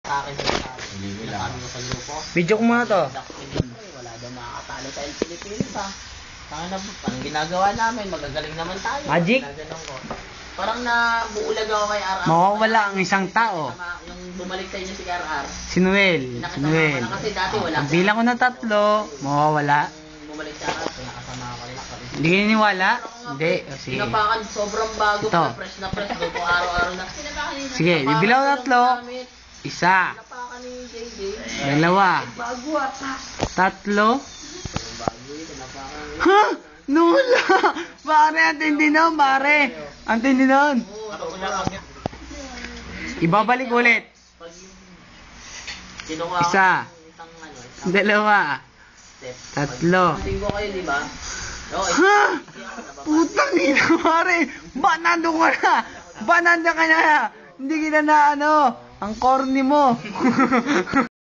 sa akin sa sinasabi ko sa grupo. Video ko muna to. Wala daw makakatalo sa El Pilipinas ha. Anong ginagawa namin? Magagaling naman tayo. Magic? Ko. Parang nabuulag ako kay RR. Mawawala ang isang tao. Yung bumalik sa inyo si RR. Si Noel. Si Noel. Kasi dati wala. Pag bilang ko na 3, mawawala. Bumalik sa RR, pinakasama ko rin. Hindi ka niniwala? Hindi. O, sige. Pinapakan, sobrang bago. Ito. Fresh na fresh. Doon ko araw-araw na. Sige, bibilang ko 3. Isa. Pinapakan ni JJ. 2. Bago ata. 3. Bago yun, pinapakan. Ha? Nula! Pare, ang tindi nun, pare. Ang tindi nun. Ibabalik ulit. Kinuha Isa. isang 2. step. 3. Tingko kayo, di ba? Ha? Putang ina, pare. Ba, nandun ka na? Ba, nandun ka na? Hindi kita na ano. Ang corny mo.